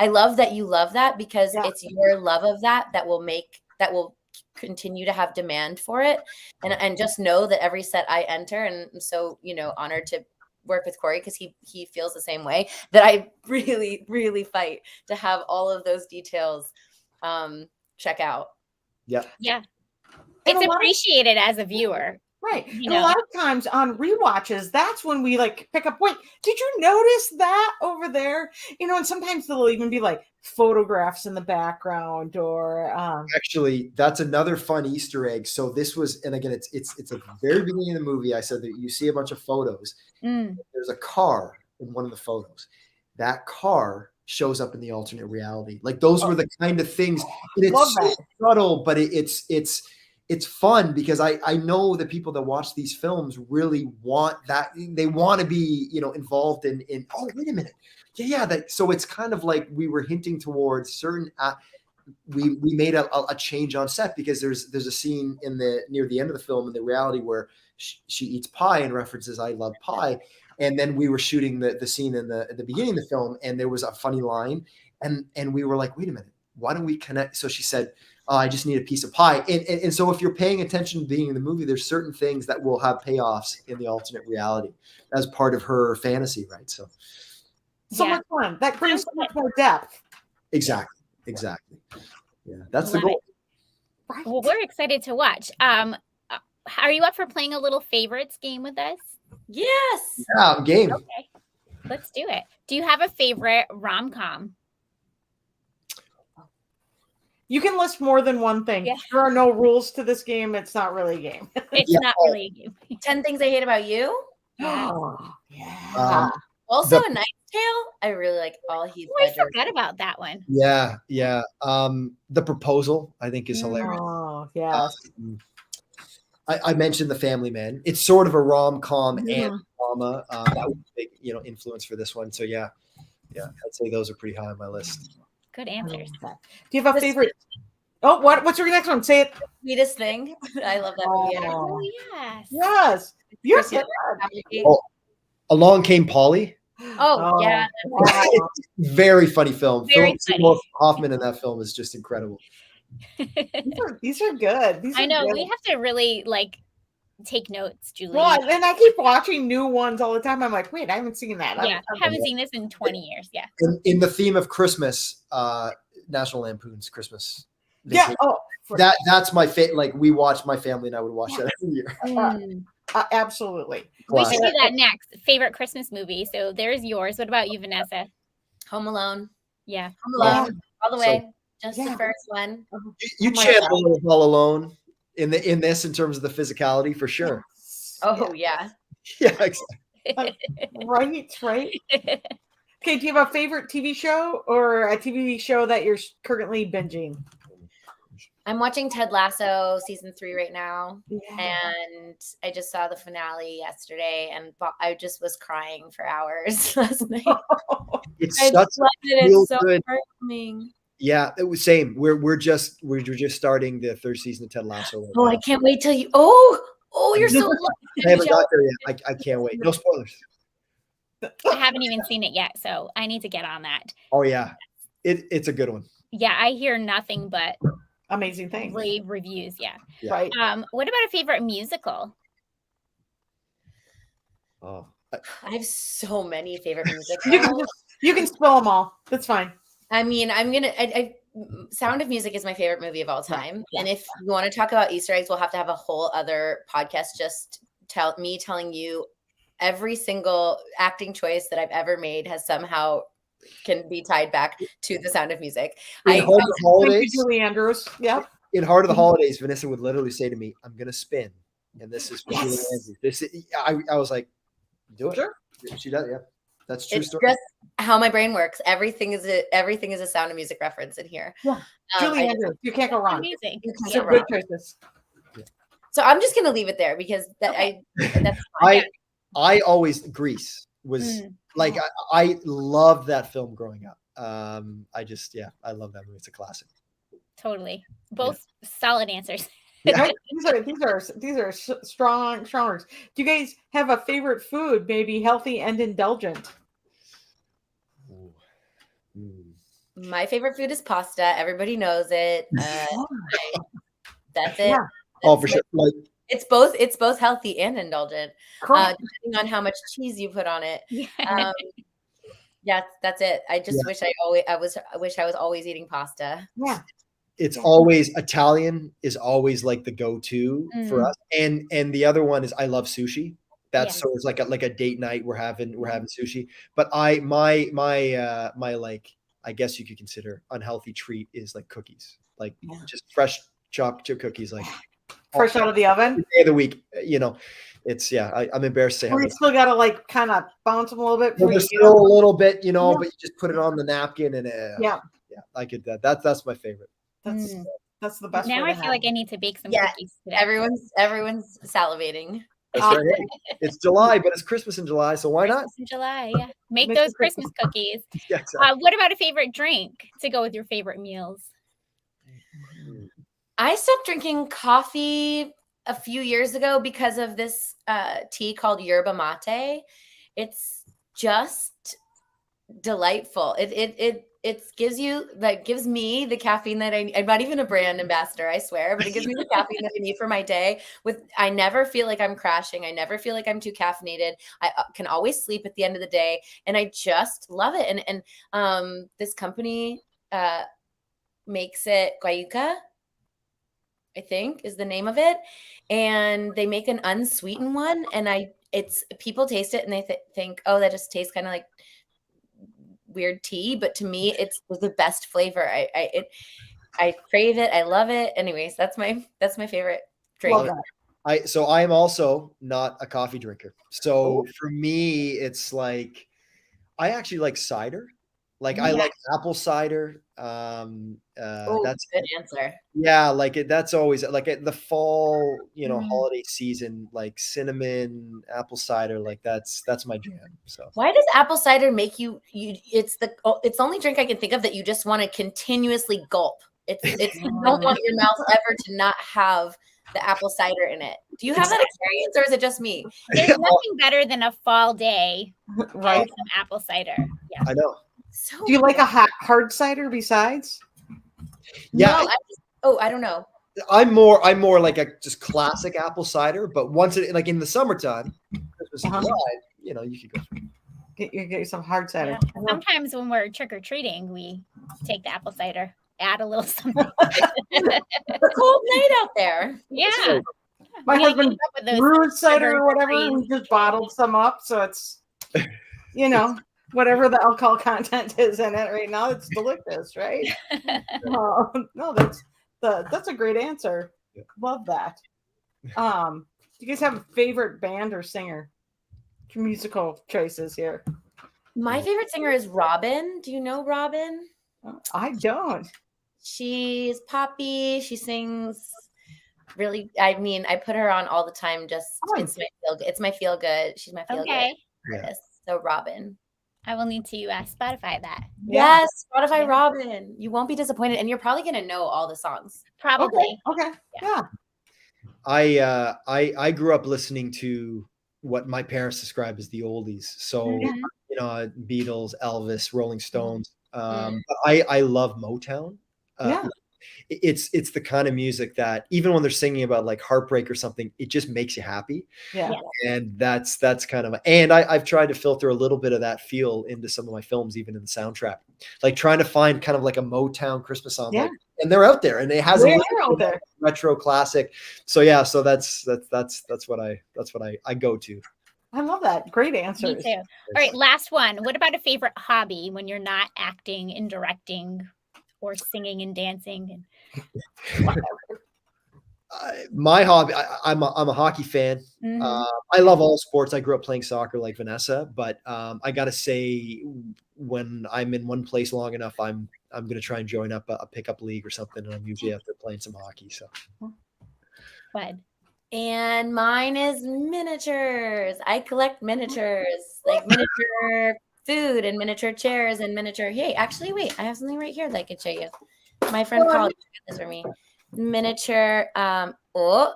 love that you love that, because it's your love of that will continue to have demand for it. And just know that every set I enter, and I'm so honored to work with Corey, because he feels the same way, that I really, really fight to have all of those details check out. Yeah. It's appreciated as a viewer. Right. And a lot of times on rewatches, that's when we like pick up, wait, did you notice that over there? And sometimes there'll even be like photographs in the background, or actually that's another fun Easter egg. So this was, and again, it's at the very beginning of the movie, I said that you see a bunch of photos. There's a car in one of the photos. That car shows up in the alternate reality. Like those were the kind of things. And it's so subtle, but it's fun, because I know the people that watch these films really want that. They want to be, involved in, oh, wait a minute. So it's kind of like we were hinting towards certain, we made a change on set, because there's a scene near the end of the film in the reality where she eats pie and references "I love pie." And then we were shooting the scene at the beginning of the film, and there was a funny line, and we were like, wait a minute, why don't we connect? So she said, I just need a piece of pie. And so if you're paying attention to being in the movie, there's certain things that will have payoffs in the alternate reality as part of her fantasy, right? So much fun. That brings so much more depth. Exactly. Yeah, that's the goal. Right. Well, we're excited to watch. Are you up for playing a little favorites game with us? Yes. Yeah, I'm game. Okay, let's do it. Do you have a favorite rom-com? You can list more than one thing. Yeah. There are no rules to this game. It's not really a game. It's Yeah. not really a game. 10 Things I Hate About You. Yeah. Oh, yeah. Also, A Knight's Tale. I really like all Heath I Ledger. forgot about that one. Yeah. The Proposal, I think, is hilarious. Oh, yes. I mentioned The Family Man. It's sort of a rom-com Yeah. and drama. That was a big, influence for this one. So yeah, I'd say those are pretty high on my list. Good answers. Do you have a favorite? Oh, what's your next one? Say it. Sweetest Thing. I love that movie. Oh, yes. Yes. You're Christmas good. Oh, Along Came Polly. Oh, yeah. Very funny film. Very funny. Hoffman in that film is just incredible. These are good. These I are know. good. We have to really take notes, Julie. Well, and I keep watching new ones all the time. I'm like, wait, I haven't seen that. Yeah, I haven't seen this in 20 years. Yeah. In the theme of Christmas, National Lampoon's Christmas. Yeah. Oh, that's my favorite. Like my family and I would watch that every year. absolutely. We should do that next. Favorite Christmas movie. So there's yours. What about you, Vanessa? Home Alone. Yeah. Home Alone. All the way. Just the first one. You champion All Alone in this in terms of the physicality for sure. Oh yeah. Yeah, exactly. Right. Okay, do you have a favorite TV show or a TV show that you're currently binging? I'm watching Ted Lasso season 3 right now, Yeah. and I just saw the finale yesterday, and I just was crying for hours last night. It's I such loved it. real It's so good. heartwarming. Yeah, it was same. We're just starting the third season of Ted Lasso. Right Oh, now. I can't wait till you. Oh, you're so lucky. I haven't got there yet. I can't wait. No spoilers. I haven't even seen it yet, so I need to get on that. Oh yeah, it's a good one. Yeah, I hear nothing but Amazing things. rave reviews. Yeah. Right. What about a favorite musical? Oh, I have so many favorite musicals. You can spill them all. That's fine. I mean, Sound of Music is my favorite movie of all time. Yeah. And if you want to talk about Easter eggs, we'll have to have a whole other podcast just telling you every single acting choice that I've ever made has somehow can be tied back to the Sound of Music. In Heart of the Holidays, Julie Andrews. Yep. in Heart of the Holidays, Vanessa would literally say to me, "I'm gonna spin," and this is for Yes. Julie Andrews. I was like, "Do it." Sure. She does. Yeah, that's true It's story. just how my brain works. Everything is a Sound of Music reference in here. Yeah. Julie Andrews. You can't go wrong. Amazing. These Yeah. are good choices. So I'm just gonna leave it there because Okay. that's fine. I always Grease was like I loved that film growing up. I love that movie. It's a classic. Totally. Both solid answers. Yeah. These are strong words. Do you guys have a favorite food, maybe healthy and indulgent? Ooh. Mm. My favorite food is pasta. Everybody knows it. That's it. Yeah. Oh, for sure. Like, It's both healthy and indulgent, Correct. depending on how much cheese you put on it. Yeah. Yeah, that's it. I just wish I was always eating pasta. Yeah. it's always Italian is always like the go-to for us. And the other one is I love sushi. That's so it's like a date night. We're having sushi. But my like, I guess you could consider unhealthy treat is like cookies, like just fresh chopped chip cookies, like fresh out of the oven. Day of the week, it's I'm embarrassed to say. You still gotta like kind of bounce them a little bit. There's still a little bit, but you just put it on the napkin and I could that's my favorite. That's the best. Now I feel like I need to bake some cookies today. Everyone's salivating. That's right. It's July, but it's Christmas in July, so why not? In July, yeah. Make those Christmas cookies. Yeah, exactly. What about a favorite drink to go with your favorite meals? I stopped drinking coffee a few years ago because of this tea called yerba mate. It's just delightful. It gives me the caffeine that I'm not even a brand ambassador, I swear, but it gives me the caffeine that I need for my day. I never feel like I'm crashing. I never feel like I'm too caffeinated. I can always sleep at the end of the day, and I just love it. And this company makes it Guayuca, I think is the name of it. And they make an unsweetened one. And it's people taste it and they think, oh, that just tastes kind of like weird tea, but to me, it's the best flavor. I crave it. I love it. Anyways, that's my favorite drink. Love that. So I'm also not a coffee drinker. So for me, it's like I actually like cider. Like I like apple cider. That's good answer. Yeah, like that's always like the fall, holiday season, like cinnamon, apple cider, like that's my jam. So why does apple cider make you it's the only drink I can think of that you just want to continuously gulp. It's you don't want your mouth ever to not have the apple cider in it. Do you have that experience, or is it just me? There's nothing better than a fall day, right? And some apple cider. Yeah, I know. So do you like a hard cider besides? Yeah. No, I don't know. I'm more like a just classic apple cider, but once it like in the summertime, Christmas and July, you could go. Get you some hard cider. Yeah. Sometimes when we're trick or treating, we take the apple cider, add a little something. It's a cold night out there. Yeah. My husband brewed cider or whatever. We just bottled some up, so it's whatever the alcohol content is in it right now, it's delicious, right? No, that's a great answer. Yeah. Love that. Do you guys have a favorite band or singer? Musical choices here. My favorite singer is Robin. Do you know Robin? I don't. She's poppy. She sings really. I mean, I put her on all the time. It's my feel good. She's my feel good artist. So Robin. I will need to Spotify that. Yes, Spotify Robin. You won't be disappointed, and you're probably gonna know all the songs. Probably. Okay. Yeah. I grew up listening to what my parents describe as the oldies. So Beatles, Elvis, Rolling Stones. I love Motown. It's the kind of music that even when they're singing about like heartbreak or something, it just makes you happy. Yeah. And that's kind of, and I've tried to filter a little bit of that feel into some of my films, even in the soundtrack, like trying to find kind of like a Motown Christmas song. Yeah. Like, and they're out there, and it has a retro classic. So that's what I go to. I love that. Great answers. Me too. All right, last one. What about a favorite hobby when you're not acting and directing or singing and dancing? My hobby, I'm a hockey fan. I love all sports. I grew up playing soccer like Vanessa, but I gotta say, when I'm in one place long enough, I'm gonna try and join up a pickup league or something, and I'm usually out there playing some hockey. So Fun. And mine is miniatures. I collect miniatures, like miniature food and miniature chairs and miniature. Hey, actually, wait, I have something right here that I could show you. My friend Paul did this for me. Miniature. Goodness,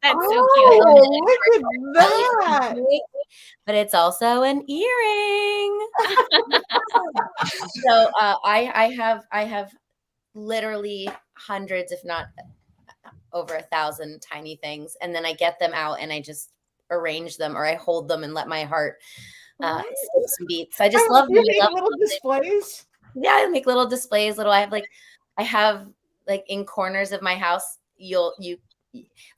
that's so cute. Look at that. But it's also an earring. So I have literally hundreds, if not over 1,000 tiny things, and then I get them out and I just arrange them, or I hold them and let my heart skip some beats. I just love little displays. Yeah, I make little displays. I have in corners of my house, you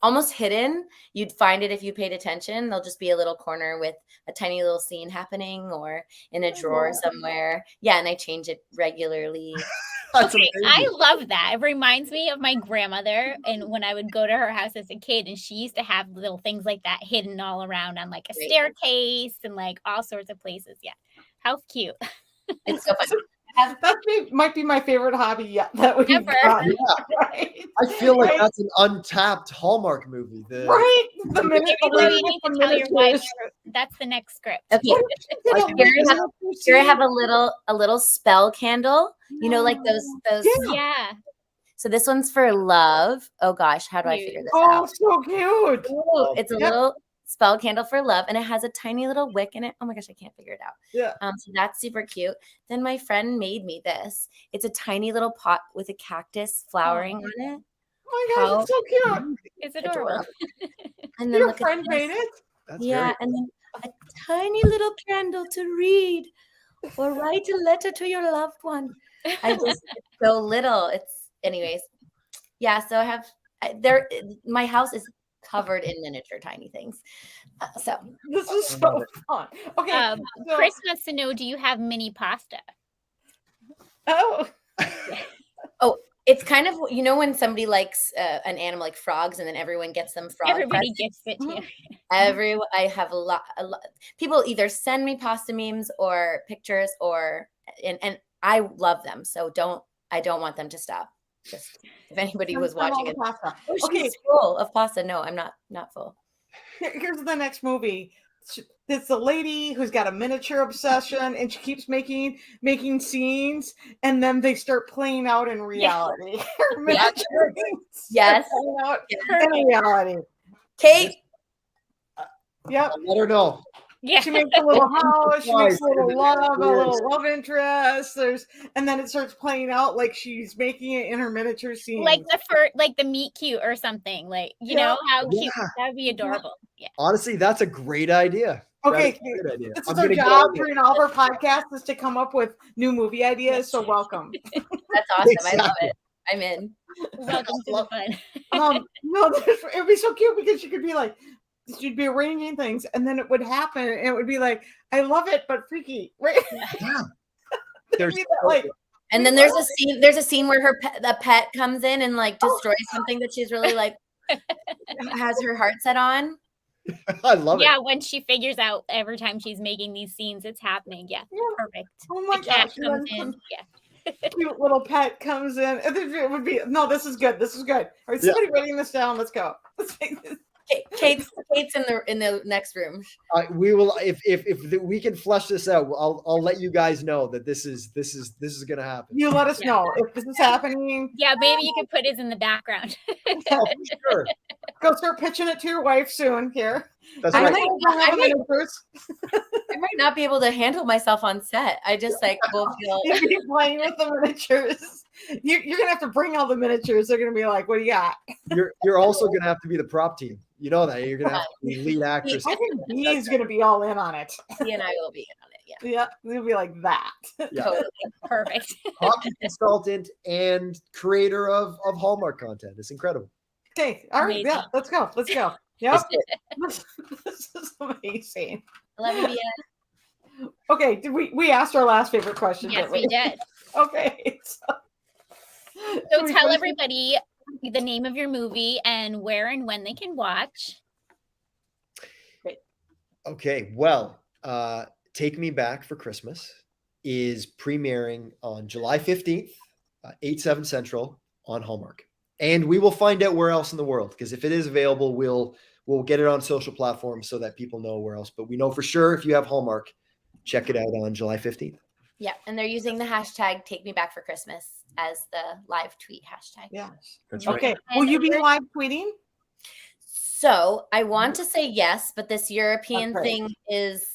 almost hidden. You'd find it if you paid attention. There'll just be a little corner with a tiny little scene happening, or in a drawer somewhere. Yeah, and I change it regularly. Okay, I love that. It reminds me of my grandmother, and when I would go to her house as a kid, and she used to have little things like that hidden all around on like a staircase and like all sorts of places. Yeah, how cute! It's so fun. That might be my favorite hobby yet. That we've Ever. done. Yeah. Right? I feel like that's an untapped Hallmark movie. Right. The minute Maybe you need to tell your wife that's the next script. Okay. Here I have a little spell candle. You know, like those. Yeah. So this one's for love. Oh gosh, how do I figure this Oh, out? so cute. Ooh, it's a little spell candle for love, and it has a tiny little wick in it. Oh my gosh, I can't figure it out. Yeah. So that's super cute. Then my friend made me this. It's a tiny little pot with a cactus flowering on it. Oh my gosh, it's so cute. It's adorable. And then Your look friend at made this. it? That's Yeah, and then a tiny little candle to read or write a letter to your loved one. It's so little. Anyways. Yeah, so my house is covered in miniature tiny things. So This is so fun. Okay. So, Chris wants to know, do you have mini pasta? oh, it's kind of, you know, when somebody likes an animal like frogs, and then everyone gets them frog Everybody presents? gets it too. I have a lot. People either send me pasta memes or pictures, and I love them. So I don't want them to stop. Just if anybody was watching it, pasta. oh, Okay. she's full of pasta. No, I'm not full. Here's the next movie. It's a lady who's got a miniature obsession, and she keeps making scenes, and then they start playing out in reality. Her miniature scenes Yes. start playing out in reality. Kate. Yep. Let her know. Yeah. She makes a little house. She makes a little love interest. And then it starts playing out like she's making it in her miniature scene, like the meet cute or something. Like, you know how cute that'd be adorable. Yeah. Honestly, that's a great idea. Okay, Great idea. this is our job during all of our podcasts is to come up with new movie ideas. So welcome. That's awesome. I love it. I'm in. Welcome to the fun. No, it would be so cute because she could be like, she'd be arranging things, and then it would happen, and it would be like, I love it, but freaky, right? Yeah. And then there's a scene where the pet comes in and like destroys something that she's really like has her heart set on. I love it. Yeah, when she figures out every time she's making these scenes, it's happening. Yeah, perfect. Oh my gosh. Comes in. Yeah. Cute little pet comes in. And then it would be, no, this is good. This is good. All right, somebody writing this down. Let's go. Let's make this. Kate's in the next room. We will if we can flesh this out. I'll let you guys know that this is gonna happen. You let us know if this is happening. Yeah, maybe you could put it in the background. Oh, sure. Go start pitching it to your wife soon. Here, That's I right. might not be able to handle myself on set. I just will feel. You'll be playing with the miniatures. You're gonna have to bring all the miniatures. They're gonna be like, "What do you got?" You're also gonna have to be the prop team. You know that you're gonna have to be lead actress. I think he's gonna be all in on it. He and I will be in on it. Yeah. Yeah, he'll be like that. Yeah. Totally. Perfect. Hockey consultant and creator of Hallmark content. It's incredible. Okay, all right, Amazing. yeah, let's go. Yep, this is amazing. I love you, Bia. Okay, did we asked our last favorite question? Yes, didn't we did. Okay, So tell everybody the name of your movie and where and when they can watch. Okay, well, Take Me Back for Christmas is premiering on July 15th, 8/7 Central on Hallmark. And we will find out where else in the world, because if it is available, we'll get it on social platforms so that people know where else. But we know for sure if you have Hallmark, check it out on July 15th. Yeah, and they're using the hashtag Take Me Back for Christmas as the live tweet hashtag. Yeah. That's right. Okay. Will you be live tweeting? So I want to say yes, but this European Okay. thing is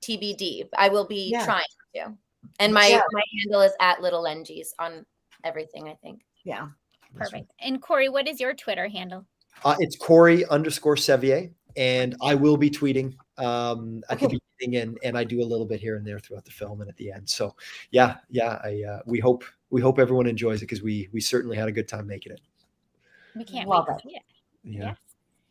TBD. I will be trying to. And my handle is @LittleLengies on everything, I think. Yeah. Perfect. And Corey, what is your Twitter handle? It's Corey_Sevier, and I will be tweeting at the beginning, and I do a little bit here and there throughout the film and at the end. So we hope everyone enjoys it, because we certainly had a good time making it. We can't Love wait to see it. Yeah. Yes.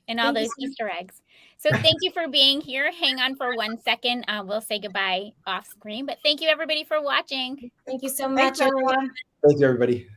And all those Easter eggs. So thank you for being here. Hang on for 1 second. We'll say goodbye off screen, but thank you everybody for watching. Thank you so Thanks, much. everyone. Thank you, everybody.